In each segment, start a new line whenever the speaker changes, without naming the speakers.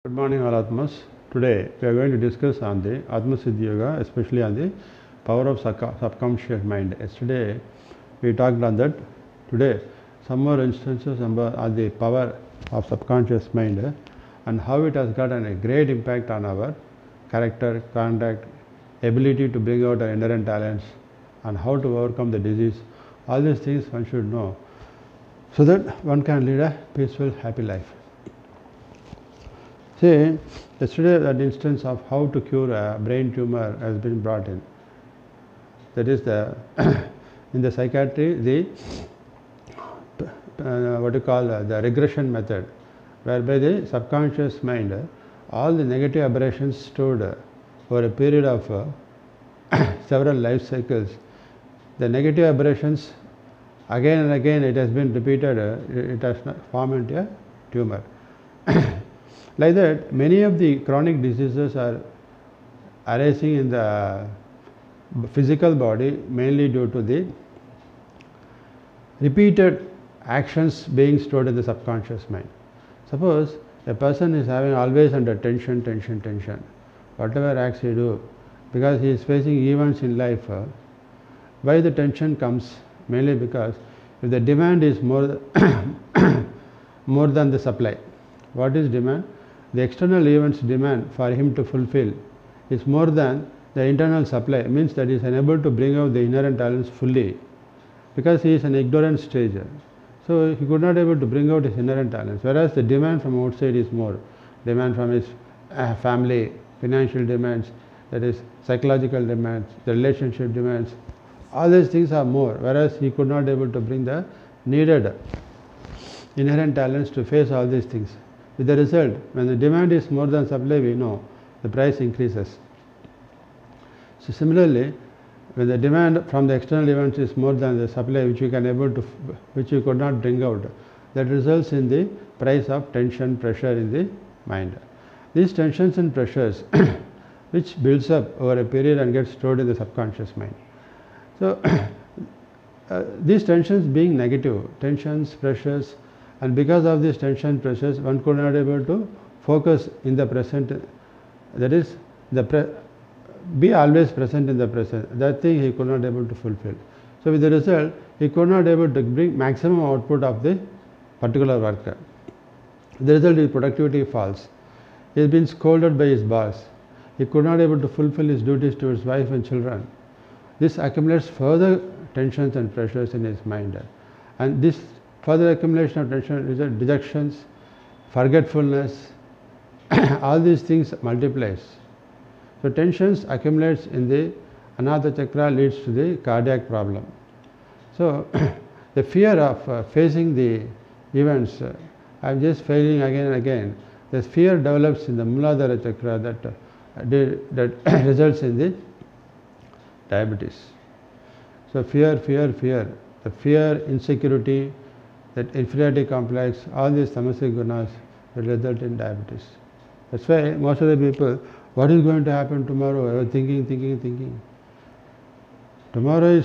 Good morning, all Atmas. Today we are going to discuss on the Atma Siddhi Yoga, especially on the power of subconscious mind. Yesterday we talked on that. Today some more instances on the power of subconscious mind and how it has got a great impact on our character, conduct, ability to bring out our inherent talents, and how to overcome the disease. All these things one should know so that one can lead a peaceful, happy life. See, yesterday that instance of how to cure a brain tumor has been brought in. That is the in the psychiatry the the regression method, whereby the subconscious mind all the negative aberrations stored over a period of several life cycles. The negative aberrations again and again it has been repeated. It has formed into a tumor. Like that, many of the chronic diseases are arising in the physical body mainly due to the repeated actions being stored in the subconscious mind. Suppose a person is having always under tension, whatever acts he do, because he is facing events in life, why the tension comes? Mainly because if the demand is more more than the supply. What is demand? The external events demand for him to fulfill is more than the internal supply, means that he is unable to bring out the inherent talents fully because he is in ignorant stage. So he could not able to bring out his inherent talents, whereas the demand from outside is more. Demand from his family, financial demands, that is psychological demands, the relationship demands, all these things are more, whereas he could not able to bring the needed inherent talents to face all these things. With the result, when the demand is more than supply, we know the price increases. So similarly, when the demand from the external events is more than the supply which you could not bring out, that results in the price of tension, pressure in the mind. These tensions and pressures which builds up over a period and gets stored in the subconscious mind. So these tensions being negative, tensions, pressures, and because of these tension pressures, one could not able to focus in the present. That is, be always present in the present. That thing he could not able to fulfill. So with the result, he could not able to bring maximum output of the particular work. The result is productivity falls. He has been scolded by his boss. He could not able to fulfill his duties to his wife and children. This accumulates further tensions and pressures in his mind, and this further accumulation of tension result dejections, forgetfulness, all these things multiplies. So tensions accumulates in the Anahata Chakra leads to the cardiac problem. So the fear of facing the events, I'm just failing again and again. The fear develops in the Muladhara Chakra that results in the diabetes. So fear, the fear, insecurity, that inferiority complex, all these tamasic gunas will result in diabetes. That's why most of the people, what is going to happen tomorrow? They are thinking. Tomorrow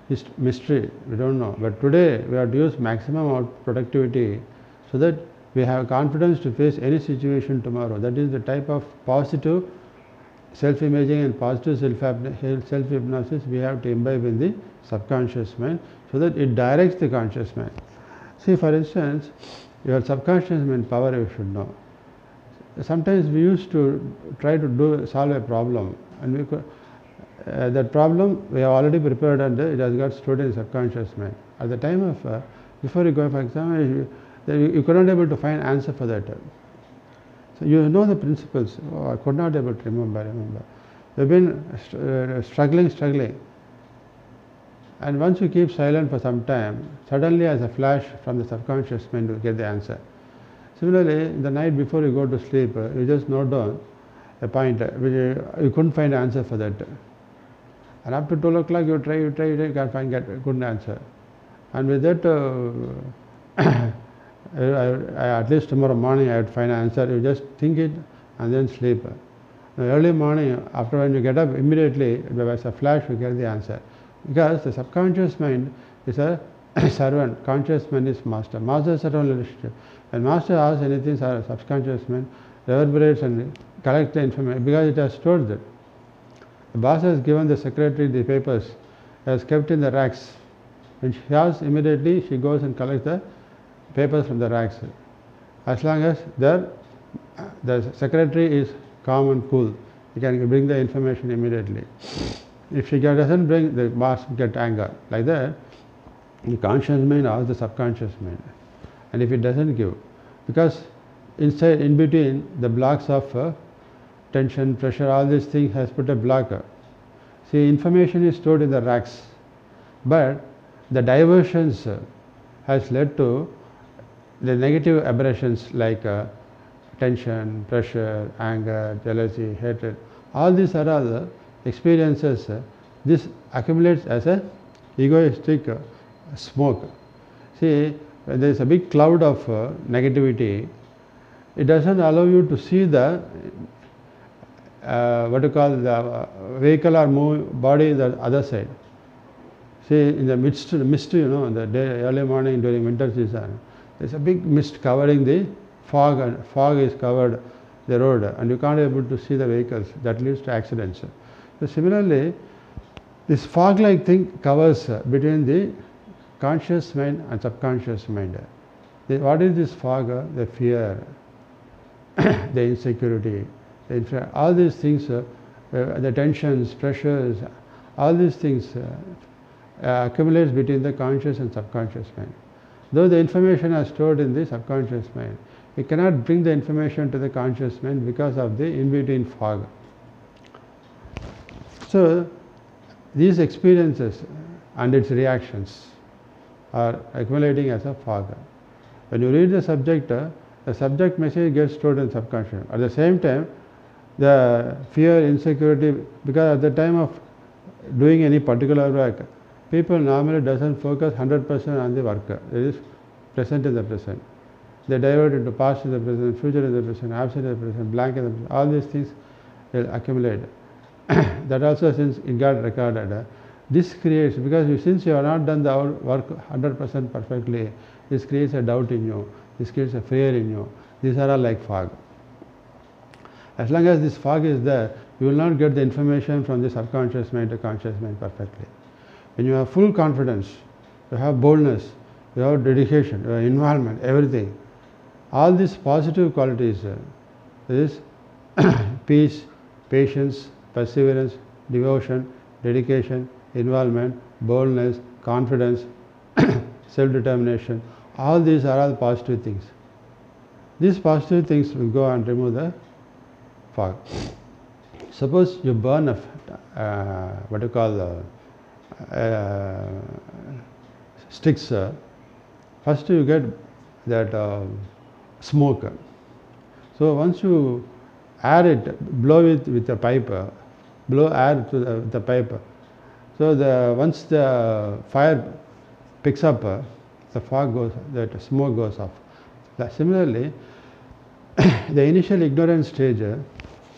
is mystery, we don't know. But today we have to use maximum productivity so that we have confidence to face any situation tomorrow. That is the type of positive self-imaging and positive self-hypnosis we have to imbibe in the subconscious mind so that it directs the conscious mind. See, for instance, your subconscious mind power you should know. Sometimes we used to try to solve a problem, and we could, that problem we have already prepared and it has got stored in the subconscious mind. At the time of, before you go for exam, you could not able to find answer for that. So you know the principles. Oh, I could not able to remember. You've been struggling. And once you keep silent for some time, suddenly as a flash from the subconscious mind you get the answer. Similarly, the night before you go to sleep, you just note down a point which you couldn't find an answer for that. And up to 12 o'clock you try, can't get a good answer. And with that, at least tomorrow morning I would find an answer. You just think it and then sleep. Now, early morning, after when you get up, immediately, as a flash, you get the answer. Because the subconscious mind is a servant, conscious mind is master. Master servant relationship. When master asks anything, subconscious mind, reverberates and collects the information because it has stored that. The boss has given the secretary the papers, has kept in the racks. When she has, immediately she goes and collects the papers from the racks. As long as the secretary is calm and cool, he can bring the information immediately. If she doesn't bring, the boss get anger. Like that, the conscious mind asks the subconscious mind. And if it doesn't give, because inside, in between, the blocks of tension, pressure, all these things has put a blocker. See, information is stored in the racks, but the diversions has led to the negative aberrations like tension, pressure, anger, jealousy, hatred. All these are all the experiences. This accumulates as a egoistic smoke. See, when there is a big cloud of negativity, it doesn't allow you to see the what you call the vehicle or body in the other side. See, in the mist, the day, early morning during winter season, there is a big mist covering the fog, and fog is covered the road, and you can't be able to see the vehicles. That leads to accidents. So similarly, this fog-like thing covers between the conscious mind and subconscious mind. What is this fog? The fear, the insecurity, all these things, the tensions, pressures, all these things accumulates between the conscious and subconscious mind. Though the information is stored in the subconscious mind, we cannot bring the information to the conscious mind because of the in-between fog. So, these experiences and its reactions are accumulating as a fog. When you read the subject message gets stored in subconscious. At the same time, the fear, insecurity, because at the time of doing any particular work, people normally doesn't focus 100% on the work. It is present in the present. They divert into past in the present, future in the present, absent in the present, blank in the present. All these things will accumulate. That also, since it got recorded, this creates, because since you have not done the work 100% perfectly, this creates a doubt in you, this creates a fear in you. These are all like fog. As long as this fog is there, you will not get the information from the subconscious mind to conscious mind perfectly. When you have full confidence, you have boldness, you have dedication, you have involvement, everything, all these positive qualities, is peace, patience, perseverance, devotion, dedication, involvement, boldness, confidence, self-determination, all these are all positive things. These positive things will go and remove the fog. Suppose you burn what you call sticks. First you get that smoke. So once you air it, blow it with a pipe, blow air to the pipe. So once the fire picks up, the fog goes, that smoke goes off. Similarly, the initial ignorance stage,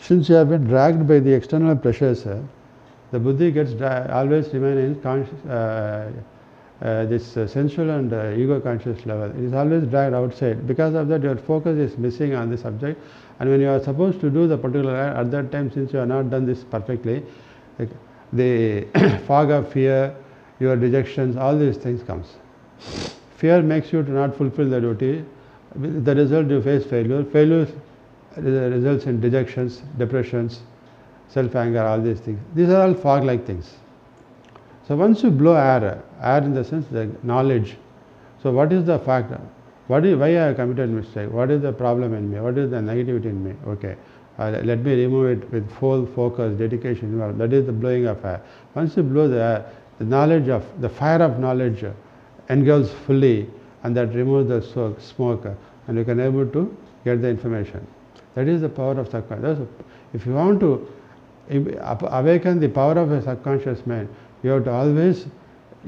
since you have been dragged by the external pressures, the buddhi gets always remain in this sensual and ego conscious level. It is always dragged outside. Because of that, your focus is missing on the subject, and when you are supposed to do the particular at that time, since you have not done this perfectly, the fog of fear, your rejections, all these things comes. Fear makes you to not fulfill the duty. The result, you face failure. Failure results in dejections, depressions, self-anger, all these things. These are all fog-like things. So once you blow air in the sense the knowledge. So what is the fact? Why I have committed mistake? What is the problem in me? What is the negativity in me? Okay, let me remove it with full focus, dedication. That is the blowing of air. Once you blow the air, the knowledge of the fire of knowledge engulfs fully, and that removes the smoke, and you can able to get the information. That is the power of subconscious. If you want to awaken the power of a subconscious mind, you have to always,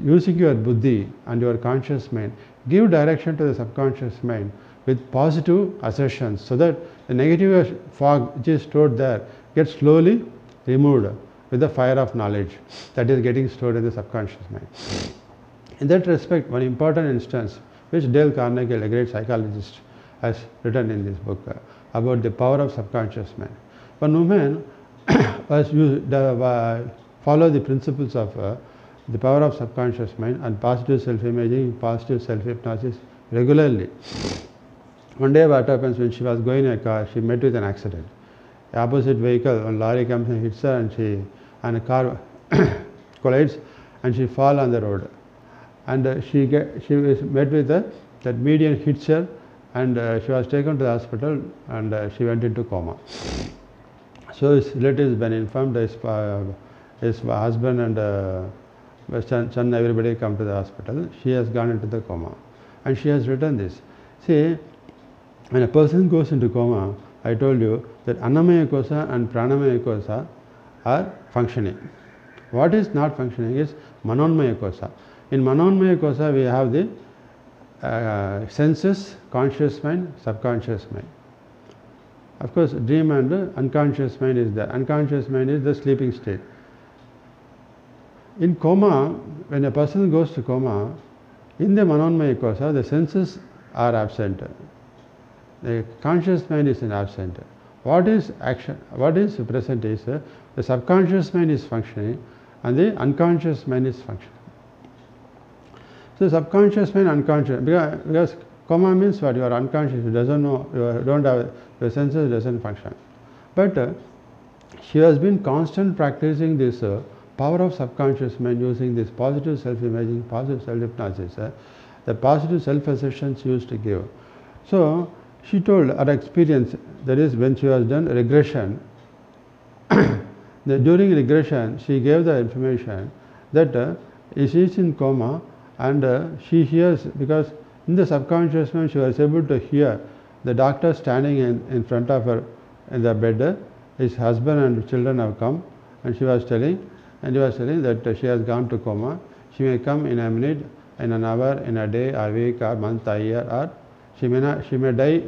using your buddhi and your conscious mind, give direction to the subconscious mind with positive assertions, so that the negative fog which is stored there gets slowly removed with the fire of knowledge that is getting stored in the subconscious mind. In that respect, one important instance which Dale Carnegie, a great psychologist, has written in this book, about the power of subconscious mind. One woman follow the principles of the power of subconscious mind and positive self-imaging, positive self-hypnosis regularly. One day what happens, when she was going in a car, she met with an accident. The opposite vehicle, one lorry comes and hits her, and a car collides, and she falls on the road. And she was met with that median hits her, and she was taken to the hospital, and she went into coma. So his relatives been informed, his husband and son, everybody come to the hospital. She has gone into the coma, and she has written this. See, when a person goes into coma, I told you that Annamaya Kosha and Pranamaya Kosha are functioning. What is not functioning is Manonmaya Kosha. In Manonmaya Kosha, we have the senses, conscious mind, subconscious mind. Of course, dream and unconscious mind is there. Unconscious mind is the sleeping state. In coma, when a person goes to coma, in the Manonmaya Kosha, the senses are absent. The conscious mind is absent. What is present is the subconscious mind is functioning and the unconscious mind is functioning. So subconscious mind, unconscious, because coma means what? You are unconscious, you doesn't know, you don't have, your senses doesn't function. But she has been constant practicing this power of subconscious mind using this positive self-imaging, positive self-hypnosis, the positive self-assertions used to give. So she told her experience, that is when she was done regression, during regression she gave the information that she is in coma and she hears, because in the subconscious mind she was able to hear the doctor standing in front of her in the bed. His husband and children have come, and he was telling that she has gone to coma. She may come in a minute, in an hour, in a day, a week, or month, a year, or she may die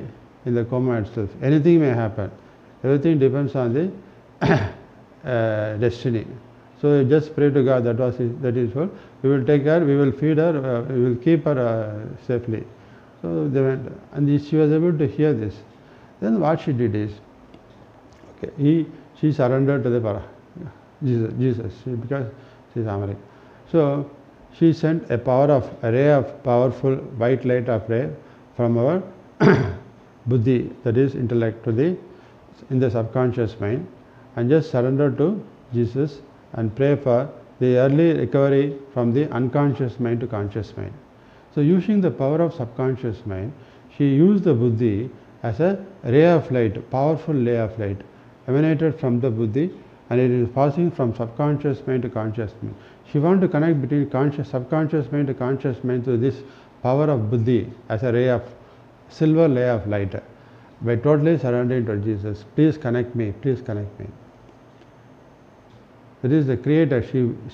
in the coma itself. Anything may happen. Everything depends on the destiny. So you just pray to God. That is all. We will take her. We will feed her. We will keep her safely. So they went, and she was able to hear this. Then what she did is, she surrendered to the Jesus, because she is American. So she sent a ray of powerful white light of ray from our buddhi, that is intellect, in the subconscious mind, and just surrender to Jesus and pray for the early recovery from the unconscious mind to conscious mind. So using the power of subconscious mind, she used the buddhi as a ray of light, powerful ray of light emanated from the buddhi, and it is passing from subconscious mind to conscious mind. She wanted to connect between subconscious mind to conscious mind through this power of buddhi as a ray of silver ray of light, by totally surrendering to Jesus. Please connect me, please connect me. That is the Creator.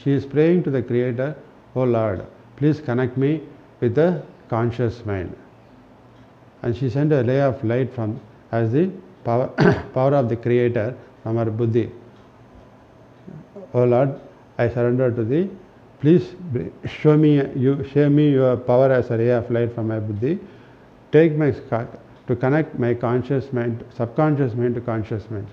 She is praying to the Creator, oh Lord, please connect me with the conscious mind. And she sent a ray of light as the power of the Creator from her buddhi. Oh Lord, I surrender to Thee. Please show me your power as a ray of light from my buddhi. Take to connect my conscious mind, subconscious mind to conscious mind.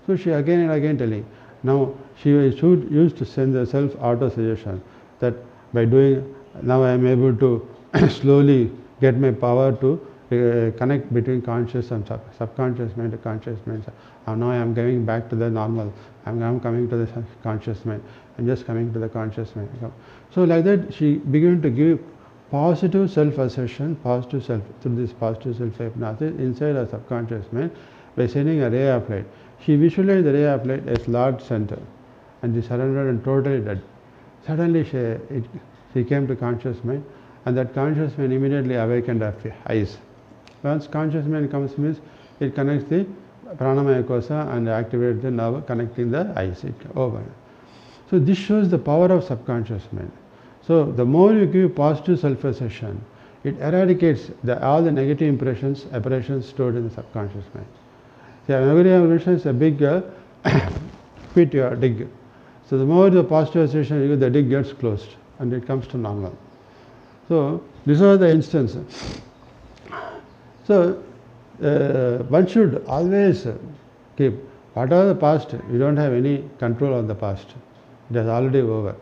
So she again and again telling. Now she used to send the self-auto-suggestion that by doing, now I am able to slowly get my power to connect between conscious and subconscious mind to conscious mind. Now I am going back to the normal. I am coming to the conscious mind. I am just coming to the conscious mind. So like that she began to give positive self-assertion, through this positive self-hypnosis inside her subconscious mind by sending a ray of light. She visualized the ray of light as Lord center, and she surrendered and totally dead. Suddenly she came to conscious mind, and that conscious mind immediately awakened her eyes. Once conscious mind comes, means it connects the pranamaya kosha and activates the nerve connecting the eyes. It open. So this shows the power of subconscious mind. So the more you give positive self-assertion, it eradicates all the negative impressions stored in the subconscious mind. See, every impression is a big pit you dig. So the more the positive assertion you give, the dig gets closed and it comes to normal. So these are the instances. So one should always keep, whatever the past, you don't have any control on the past. It is already over.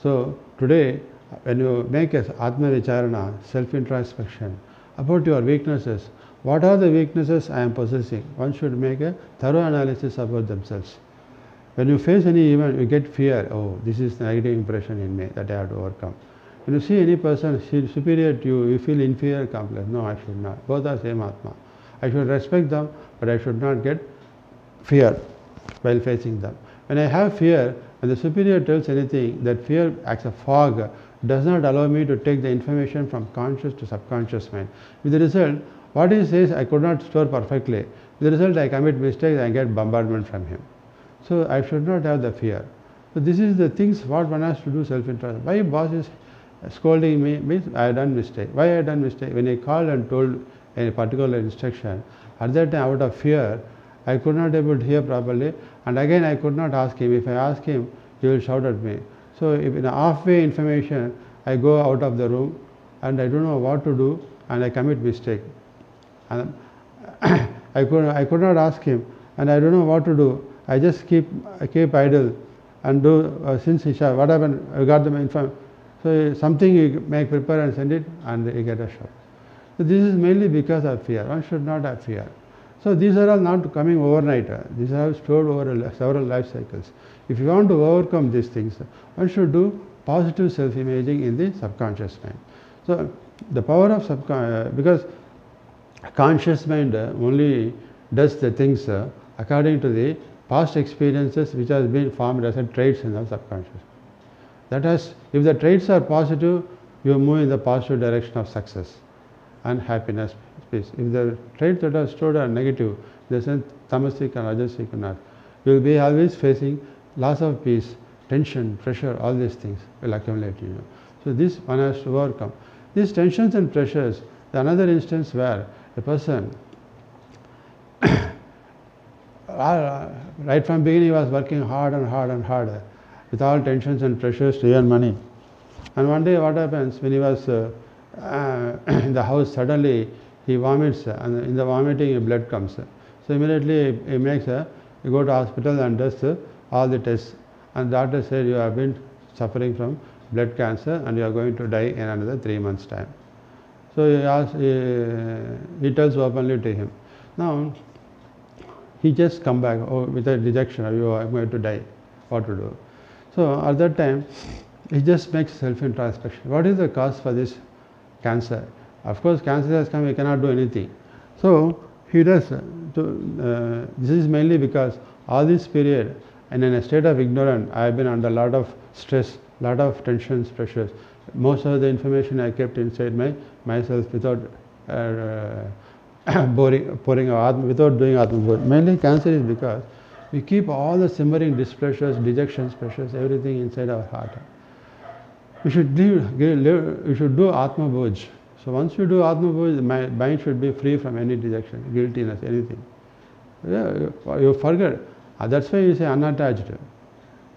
So today, when you make a Atma Vicharana, self-introspection about your weaknesses, what are the weaknesses I am possessing? One should make a thorough analysis about themselves. When you face any event, you get fear. Oh, this is the negative impression in me that I have to overcome. When you see any person superior to you, you feel inferior complex. No, I should not. Both are same Atma. I should respect them, but I should not get fear while facing them. When I have fear, when the superior tells anything, that fear acts as a fog, does not allow me to take the information from conscious to subconscious mind. With the result, what he says I could not store perfectly. With the result, I commit mistakes and get bombardment from him. So I should not have the fear. So this is the things what one has to do self-introspection. Why boss is scolding me means I have done mistake. Why I have done mistake? When I called and told a particular instruction, at that time out of fear, I could not able to hear properly, and again I could not ask him. If I ask him, he will shout at me. So if in a halfway information, I go out of the room and I don't know what to do and I commit mistake. And I could not ask him and I don't know what to do. I just keep idle and do since Isha, what happened? I got them information. So something you make prepare and send it and you get a shock. So this is mainly because of fear. One should not have fear. So these are all not coming overnight. These are stored over several life cycles. If you want to overcome these things, one should do positive self-imaging in the subconscious mind. So the power of because conscious mind only does the things according to the past experiences which has been formed as a traits in the subconscious. That has, if the traits are positive, you move in the positive direction of success and happiness, peace. If the traits that are stored are negative, the sense tamasic and rajasic and not, you will be always facing loss of peace, tension, pressure, all these things will accumulate in you. So this one has to overcome. These tensions and pressures, another instance where a person right from beginning he was working hard and hard and hard with all tensions and pressures to earn money. And one day what happens, when he was in the house, suddenly he vomits and in the vomiting blood comes. So immediately he makes you go to hospital and does all the tests, and doctor said you have been suffering from blood cancer and you are going to die in another 3 months time. So he tells openly to him. Now he just come back with a rejection, you are going to die, what to do? So at that time he just makes self-introspection. What is the cause for this cancer? Of course cancer has come, he cannot do anything. So he does, this is mainly because all this period and in a state of ignorance, I have been under a lot of stress, lot of tensions, pressures. Most of the information I kept inside myself without pouring out, without doing Atma. Mainly cancer is because we keep all the simmering displeasures, dejections, pressures, everything inside our heart. We should we should do Atma Bhoj. So once you do Atma Bhoj, my mind should be free from any dejection, guiltiness, anything. Yeah, you forget. That's why you say unattached.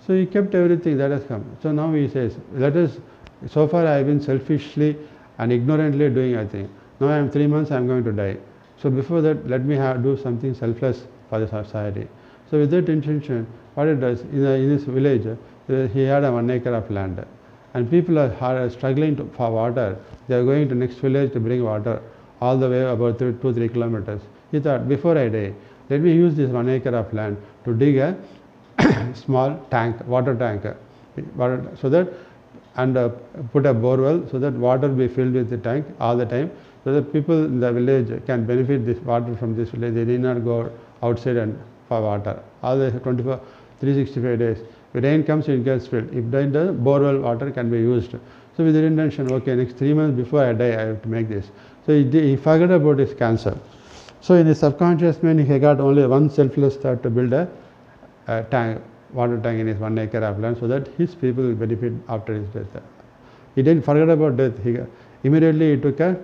So he kept everything that has come. So now he says, so far I have been selfishly and ignorantly doing a thing. Now I am 3 months, I am going to die. So before that, let me do something selfless for the society. So with that intention, what it does, in this village, he had 1 acre of land. And people are struggling for water. They are going to next village to bring water all the way about 2-3 kilometers. He thought, before I die, let me use this 1 acre of land to dig a small tank, water tank, so that, and put a borewell so that water will be filled with the tank all the time, so that people in the village can benefit this water from this village. They need not go outside and for water. All the 365 days. If rain comes, it gets filled. If then the borewell water can be used. So with the intention, okay, next 3 months before I die, I have to make this. So he forgot about his cancer. So in his subconscious mind, he got only one selfless thought to build a tank, water tank in his 1 acre of land, so that his people will benefit after his death. He didn't forget about death. Immediately he took a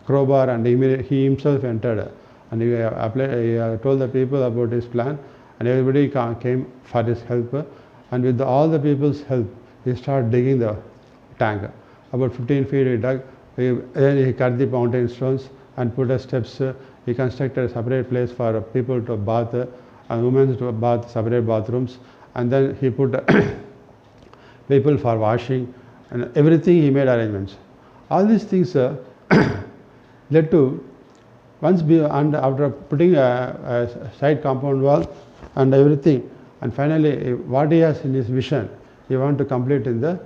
crowbar and he himself entered and he told the people about his plan, and everybody came for his help, and with all the people's help he started digging the tank. About 15 feet he dug, then he cut the mountain stones and put steps he constructed a separate place for people to bath, and women to bath, separate bathrooms, and then he put people for washing, and everything he made arrangements. All these things led to, and after putting a side compound wall and everything, and finally what he has in his vision, he wants to complete in the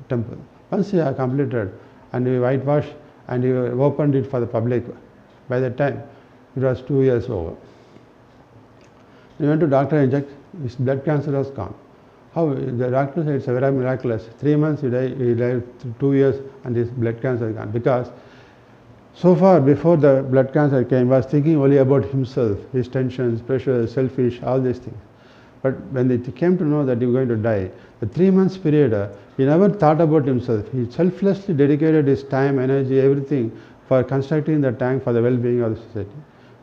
temple. Once he has completed and he whitewashed and he opened it for the public, by that time it was 2 years over. He went to doctor and checked, his blood cancer was gone. How? The doctor said it's very miraculous. 3 months he died 2 years and his blood cancer is gone. Because so far before the blood cancer came, he was thinking only about himself, his tensions, pressures, selfish, all these things. But when it came to know that he was going to die, the 3 months period, he never thought about himself. He selflessly dedicated his time, energy, everything for constructing the tank for the well-being of the society,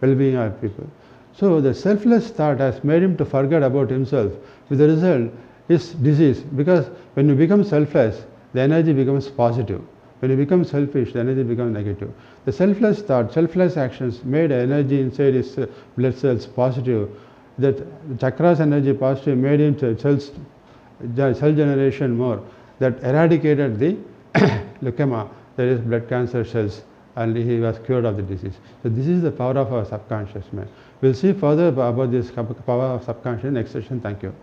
well-being of people. So the selfless thought has made him to forget about himself. With the result, his disease, because when you become selfless, the energy becomes positive. When you become selfish, the energy becomes negative. The selfless thought, selfless actions made energy inside his blood cells positive. That chakras energy positive made him cell generation more. That eradicated the leukemia, that is blood cancer cells, and he was cured of the disease. So this is the power of our subconscious mind. We'll see further about this power of subconscious next session. Thank you.